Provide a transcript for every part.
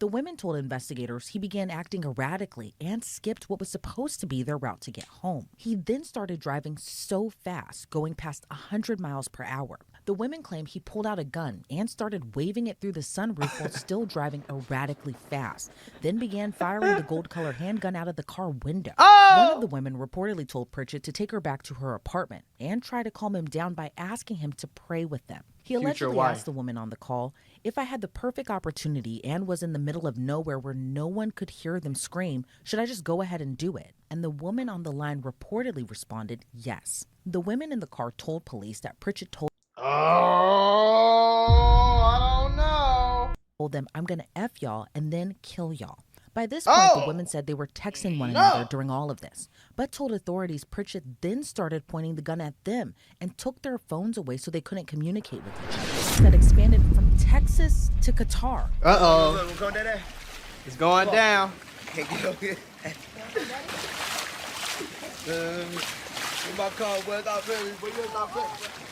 The women told investigators he began acting erratically and skipped what was supposed to be their route to get home. He then started driving so fast, going past 100 miles per hour. The women claim he pulled out a gun and started waving it through the sunroof while still driving erratically fast, then began firing the gold-colored handgun out of the car window. One of the women reportedly told Pritchett to take her back to her apartment and try to calm him down by asking him to pray with them. He allegedly asked the woman on the call, "If I had the perfect opportunity and was in the middle of nowhere where no one could hear them scream, should I just go ahead and do it?" And the woman on the line reportedly responded, yes. The women in the car told police that Pritchett told them, "I'm gonna F y'all and then kill y'all." By this point, the women said they were texting one another during all of this, but told authorities Pritchett then started pointing the gun at them and took their phones away so they couldn't communicate with each other. That expanded from Texas to Qatar. It's going down.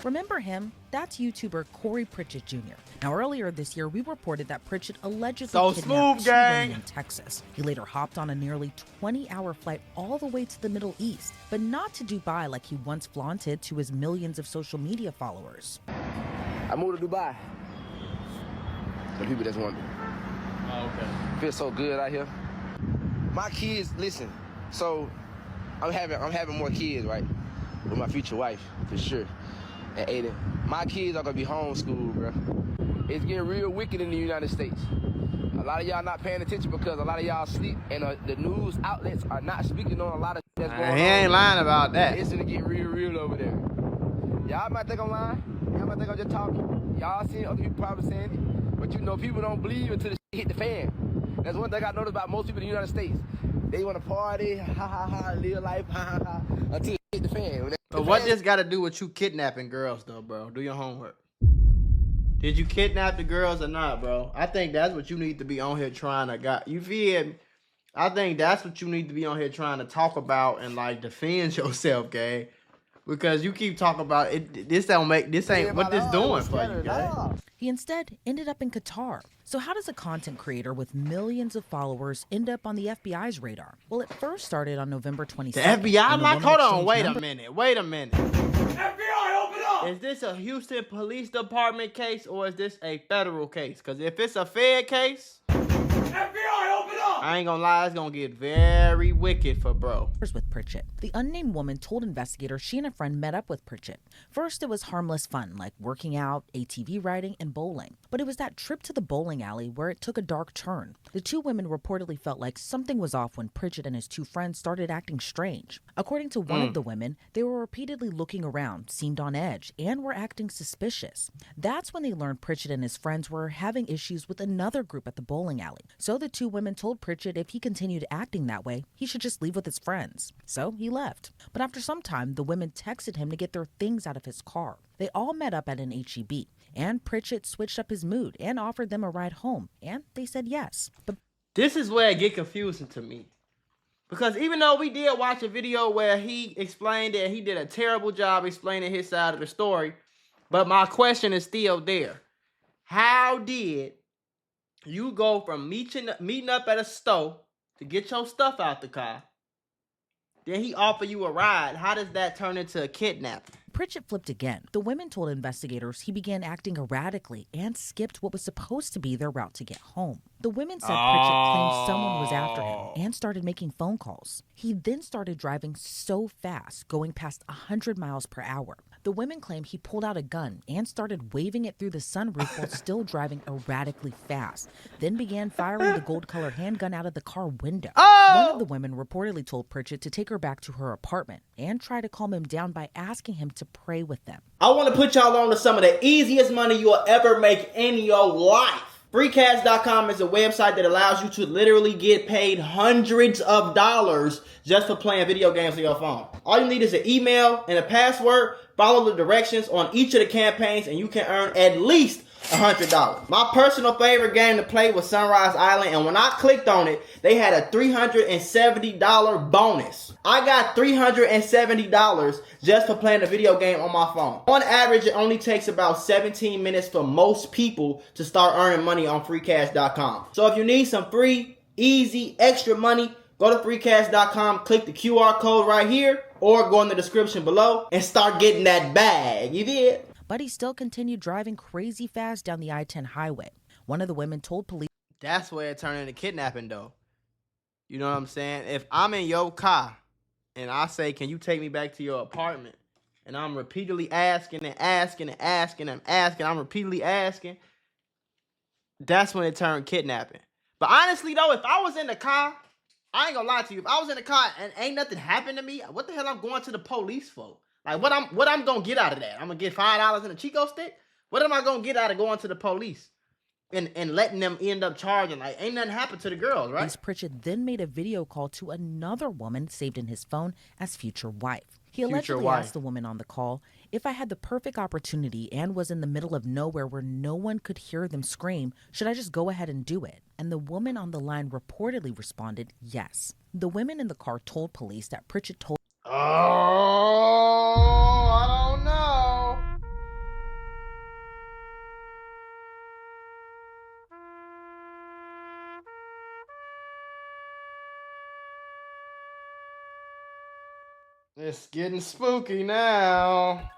Remember him? That's YouTuber Corey Pritchett Jr. Now, earlier this year, we reported that Pritchett allegedly kidnapped two women in Texas. He later hopped on a nearly 20-hour flight all the way to the Middle East, but not to Dubai like he once flaunted to his millions of social media followers. I moved to Dubai. The people just want me. Oh, okay. Feels so good out here. My kids, listen. So I'm having more kids, right? With my future wife, for sure. And Aiden, my kids are gonna be homeschooled, bro. It's getting real wicked in the United States. A lot of y'all not paying attention because a lot of y'all sleep, and the news outlets are not speaking on a lot of that's going on. He ain't lying about that. It's gonna get real over there. Y'all might think I'm lying. Y'all might think I'm just talking. Y'all seen other people probably saying it, but you know people don't believe until the shit hit the fan. That's one thing I noticed about most people in the United States. They want to party, live life, until it hit the fan. But what this got to do with you kidnapping girls, though, bro? Do your homework. Did you kidnap the girls or not, bro? I think that's what you need to be on here trying to you feel me? I think that's what you need to be on here trying to talk about and like defend yourself, gang. Because you keep talking about it. This ain't what this doing for you, gang. He instead ended up in Qatar. So how does a content creator with millions of followers end up on the FBI's radar? Well, it first started on November 22nd. The FBI? Like, hold on, wait a minute. FBI, open up! Is this a Houston Police Department case or is this a federal case? Because if it's a Fed case, FBI, open up! I ain't gonna lie, it's gonna get very wicked for bro. With Pritchett. The unnamed woman told investigators she and a friend met up with Pritchett. First, it was harmless fun, like working out, ATV riding, and bowling. But it was that trip to the bowling alley where it took a dark turn. The two women reportedly felt like something was off when Pritchett and his two friends started acting strange. According to one of the women, they were repeatedly looking around, seemed on edge, and were acting suspicious. That's when they learned Pritchett and his friends were having issues with another group at the bowling alley. So the two women told Pritchett if he continued acting that way, he should just leave with his friends. So he left. But after some time, the women texted him to get their things out of his car. They all met up at an HEB, and Pritchett switched up his mood and offered them a ride home, and they said yes. But this is where it get confusing to me. Because even though we did watch a video where he explained that he did a terrible job explaining his side of the story, but my question is still there. How did you go from meeting up at a store to get your stuff out the car, then he offer you a ride? How does that turn into a kidnapping? Pritchett flipped again. The women told investigators he began acting erratically and skipped what was supposed to be their route to get home. The women said Pritchett claimed someone was after him and started making phone calls. He then started driving so fast, going past 100 miles per hour. The women claim he pulled out a gun and started waving it through the sunroof while still driving erratically fast, then began firing the gold-colored handgun out of the car window. One of the women reportedly told Pritchett to take her back to her apartment and try to calm him down by asking him to pray with them. I want to put y'all on to some of the easiest money you'll ever make in your life. Freecash.com is a website that allows you to literally get paid hundreds of dollars just for playing video games on your phone. All you need is an email and a password. Follow the directions on each of the campaigns and you can earn at least $100. My personal favorite game to play was Sunrise Island, and when I clicked on it, they had a $370 bonus. I got $370 just for playing a video game on my phone. On average, it only takes about 17 minutes for most people to start earning money on freecash.com. So if you need some free, easy, extra money, go to freecash.com, click the QR code right here, or go in the description below and start getting that bag. You did? But he still continued driving crazy fast down the I-10 highway. One of the women told police, that's where it turned into kidnapping, though. You know what I'm saying? If I'm in your car and I say, can you take me back to your apartment? And I'm repeatedly asking and asking and asking and asking. I'm repeatedly asking. That's when it turned kidnapping. But honestly, though, if I was in the car, I ain't gonna lie to you. If I was in the car and ain't nothing happened to me, what the hell I'm going to the police for? Like, what I'm gonna get out of that? I'm gonna get $5 in a Chico stick? What am I gonna get out of going to the police and letting them end up charging? Like, ain't nothing happened to the girls, right? Police Pritchett then made a video call to another woman saved in his phone as future wife. He allegedly asked the woman on the call, if I had the perfect opportunity and was in the middle of nowhere where no one could hear them scream, should I just go ahead and do it? And the woman on the line reportedly responded, yes. The women in the car told police that Pritchett told Oh, I don't know. It's getting spooky now.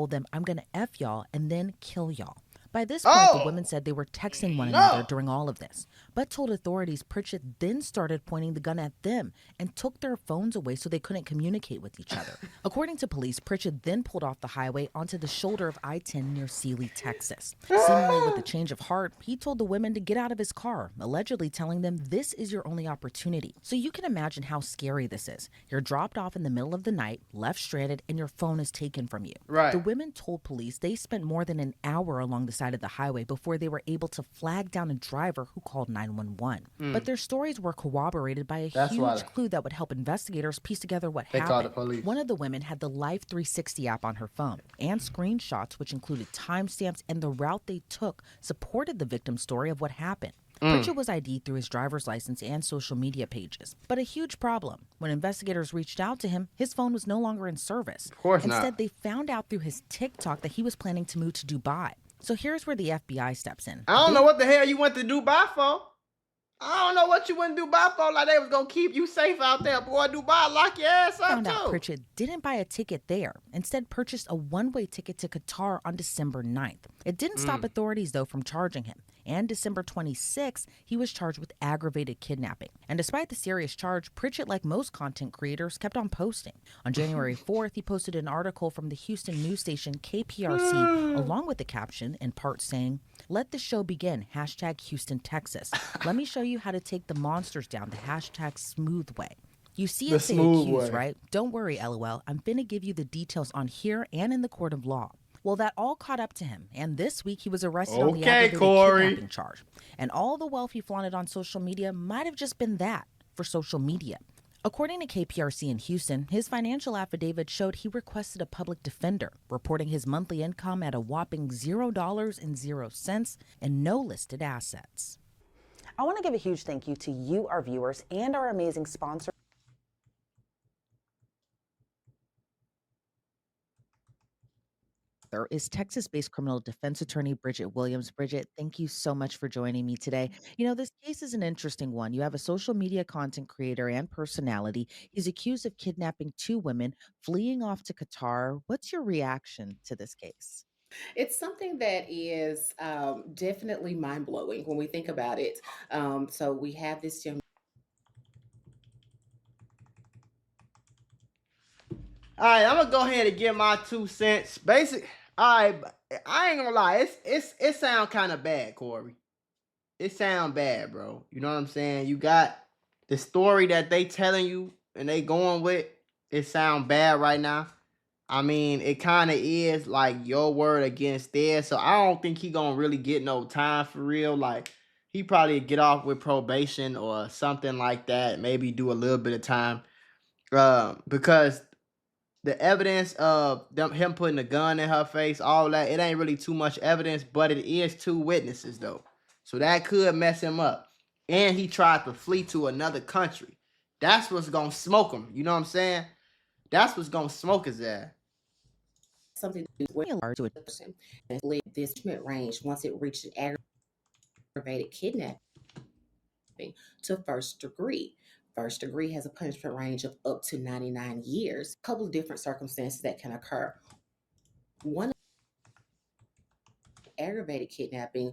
them, I'm going to F y'all and then kill y'all. By this point, the women said they were texting one another during all of this, but told authorities Pritchett then started pointing the gun at them and took their phones away so they couldn't communicate with each other. According to police, Pritchett then pulled off the highway onto the shoulder of I-10 near Sealy, Texas. Seemingly with a change of heart, he told the women to get out of his car, allegedly telling them this is your only opportunity. So you can imagine how scary this is. You're dropped off in the middle of the night, left stranded, and your phone is taken from you. Right. The women told police they spent more than an hour along the side of the highway before they were able to flag down a driver who called 911. But their stories were corroborated by a huge clue that would help investigators piece together what happened. Called the police. One of the women had the Life 360 app on her phone, and screenshots, which included timestamps and the route they took, supported the victim's story of what happened. Pritchett was ID'd through his driver's license and social media pages. But a huge problem. When investigators reached out to him, his phone was no longer in service. Of course Instead, not. they found out through his TikTok that he was planning to move to Dubai. So here's where the FBI steps in. I don't know what the hell you went to Dubai for. I don't know what you went to Dubai for. Like they was gonna keep you safe out there, boy. Dubai, lock your ass up Found too. out Pritchett didn't buy a ticket there. Instead, purchased a one-way ticket to Qatar on December 9th. It didn't stop authorities, though, from charging him. And December 26th, he was charged with aggravated kidnapping. And despite the serious charge, Pritchett, like most content creators, kept on posting. On January 4th, he posted an article from the Houston news station KPRC, along with the caption, in part saying, "Let the show begin, hashtag Houston, Texas. Let me show you how to take the monsters down the hashtag smooth way." You see it say accused, right? Don't worry, LOL. I'm finna give you the details on here and in the court of law. Well, that all caught up to him, and this week he was arrested on the aggravated kidnapping charge. And all the wealth he flaunted on social media might have just been that, for social media. According to KPRC in Houston, his financial affidavit showed he requested a public defender, reporting his monthly income at a whopping $0.00 and no listed assets. I want to give a huge thank you to you, our viewers, and our amazing sponsors. Is Texas-based criminal defense attorney Bridget Williams. Bridget, thank you so much for joining me today. You know, this case is an interesting one. You have a social media content creator and personality. He's accused of kidnapping two women, fleeing off to Qatar. What's your reaction to this case? It's something that is definitely mind-blowing when we think about it. So we have this young. All right, I'm gonna go ahead and give my 2 cents. All right, I ain't gonna lie, it sound kind of bad, Corey. It sound bad, bro. You know what I'm saying? You got the story that they telling you and they going with. It sound bad right now. I mean, it kind of is like your word against theirs. So I don't think he gonna really get no time for real. Like he probably get off with probation or something like that. Maybe do a little bit of time, because the evidence of him putting a gun in her face, all that, it ain't really too much evidence, but it is 2 witnesses though. So that could mess him up. And he tried to flee to another country. That's what's gonna smoke him. You know what I'm saying? That's what's gonna smoke his ass. Something to do with the person. And this punishment range, once it reached an aggravated kidnapping to first degree. First degree has a punishment range of up to 99 years. A couple of different circumstances that can occur. One, aggravated kidnapping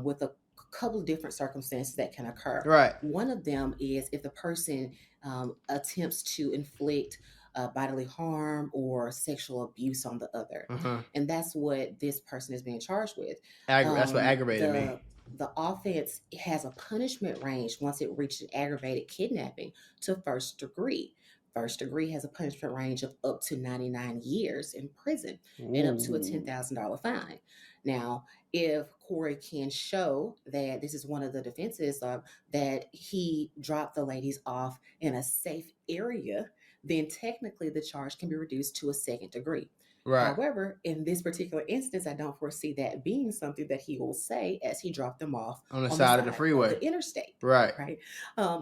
with a couple of different circumstances that can occur. Right. One of them is if the person attempts to inflict bodily harm or sexual abuse on the other. And that's what this person is being charged with. That's what aggravated means. The offense has a punishment range once it reaches aggravated kidnapping to first degree. First degree has a punishment range of up to 99 years in prison and up to a $10,000 fine. Now, if Corey can show that this is one of the defenses that he dropped the ladies off in a safe area, then technically the charge can be reduced to a second degree. Right. However, in this particular instance, I don't foresee that being something that he will say as he dropped them off on the side of the freeway, the interstate. Right. Right.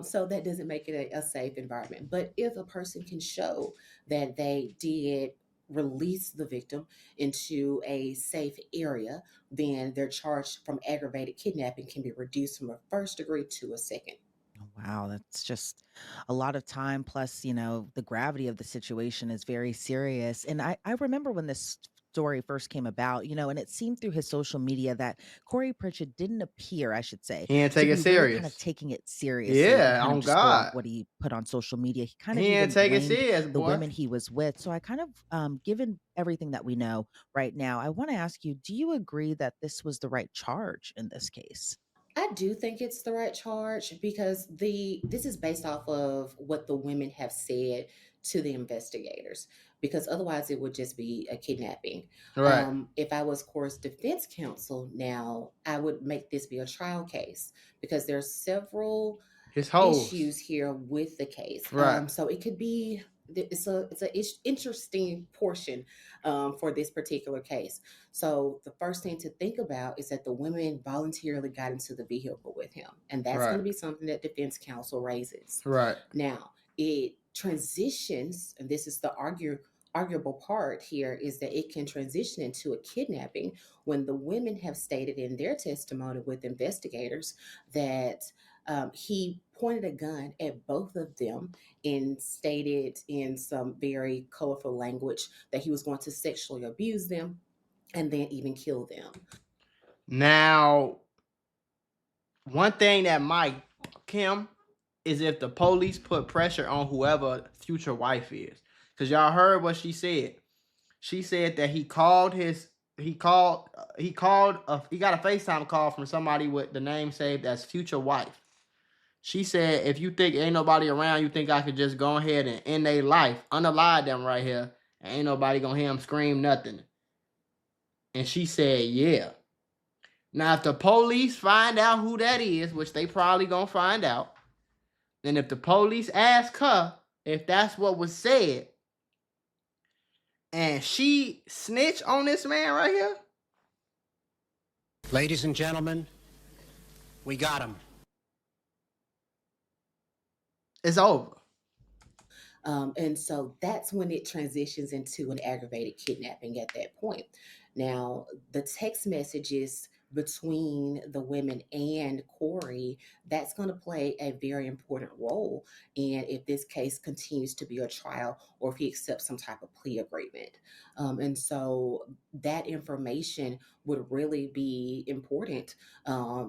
So that doesn't make it a safe environment. But if a person can show that they did release the victim into a safe area, then their charge from aggravated kidnapping can be reduced from a first degree to a second. Wow, that's just a lot of time. Plus, the gravity of the situation is very serious. And I remember when this story first came about, and it seemed through his social media that Corey Pritchett didn't appear, I should say, he didn't to take be it really serious. kind of taking it seriously. Yeah, kind of on just go off God. what he put on social media. He kind of He even didn't take it blamed serious, the boy. women he was with. So I kind of, given everything that we know right now, I want to ask you, do you agree that this was the right charge in this case? I do think it's the right charge because this is based off of what the women have said to the investigators. Because otherwise, it would just be a kidnapping. Right. If I was Corey's defense counsel, now I would make this be a trial case because there's several issues here with the case. Right. So it could be it's a interesting portion for this particular case. So the first thing to think about is that the women voluntarily got into the vehicle with him, and that's going to be something that defense counsel raises. Right. Now it transitions, and this is the arguable part here, is that it can transition into a kidnapping when the women have stated in their testimony with investigators that he pointed a gun at both of them and stated in some very colorful language that he was going to sexually abuse them and then even kill them. Now, one thing that might Kim is if the police put pressure on whoever future wife is. Because y'all heard what she said. She said that he got a FaceTime call from somebody with the name saved as future wife. She said, if you think ain't nobody around, you think I could just go ahead and end their life, unalive them right here, and ain't nobody gonna hear them scream nothing. And she said, yeah. Now, if the police find out who that is, which they probably gonna find out, then if the police ask her if that's what was said, and she snitch on this man right here, ladies and gentlemen, we got him. it's over. And so that's when it transitions into an aggravated kidnapping at that point. Now, the text messages between the women and Corey, that's going to play a very important role in if this case continues to be a trial or if he accepts some type of plea agreement. And so that information would really be important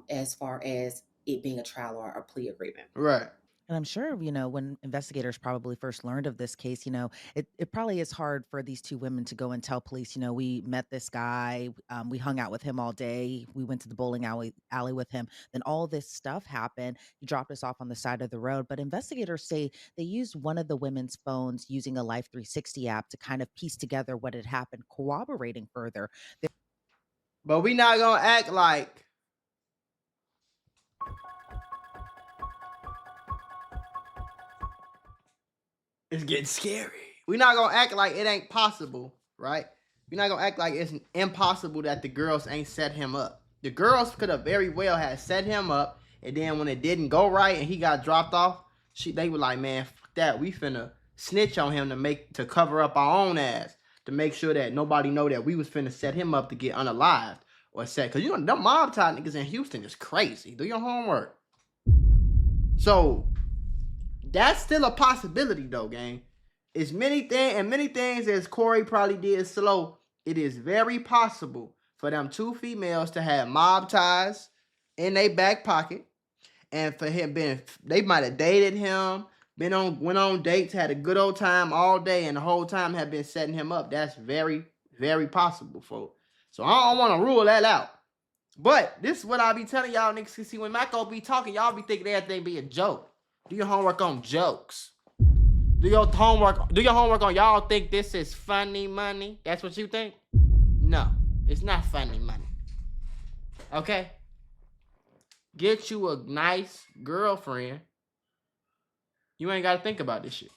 as far as it being a trial or a plea agreement. Right. And I'm sure, when investigators probably first learned of this case, it probably is hard for these two women to go and tell police, we met this guy, we hung out with him all day, we went to the bowling alley with him. Then all this stuff happened. He dropped us off on the side of the road. But investigators say they used one of the women's phones using a Life 360 app to kind of piece together what had happened, corroborating further. But we not gonna act like it's getting scary. we're not gonna act like it ain't possible, right? We're not gonna act like it's impossible that the girls ain't set him up. The girls could have very well had set him up, and then when it didn't go right and he got dropped off, they were like, man, fuck that. We finna snitch on him to cover up our own ass, to make sure that nobody know that we was finna set him up to get unalived or set. Cause you know them mob tie niggas in Houston is crazy. Do your homework. So that's still a possibility though, gang. It's many things as Corey probably did slow. It is very possible for them two females to have mob ties in their back pocket, and for him they might have dated him, went on dates, had a good old time all day, and the whole time have been setting him up. That's very, very possible, folks. So I don't want to rule that out. But this is what I be telling y'all niggas. Cause see, when Mako be talking, y'all be thinking everything be a joke. Do your homework on jokes. Do your homework on y'all think this is funny money. That's what you think? No, it's not funny money. Okay? Get you a nice girlfriend. You ain't got to think about this shit.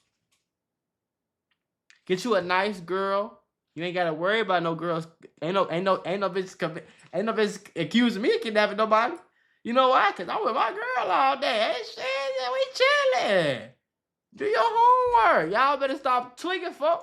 Get you a nice girl. You ain't got to worry about no girls. Ain't no bitch accusing me of kidnapping nobody. You know why? Because I'm with my girl all day. Hey, shit, we chilling. Do your homework. Y'all better stop tweaking, folks.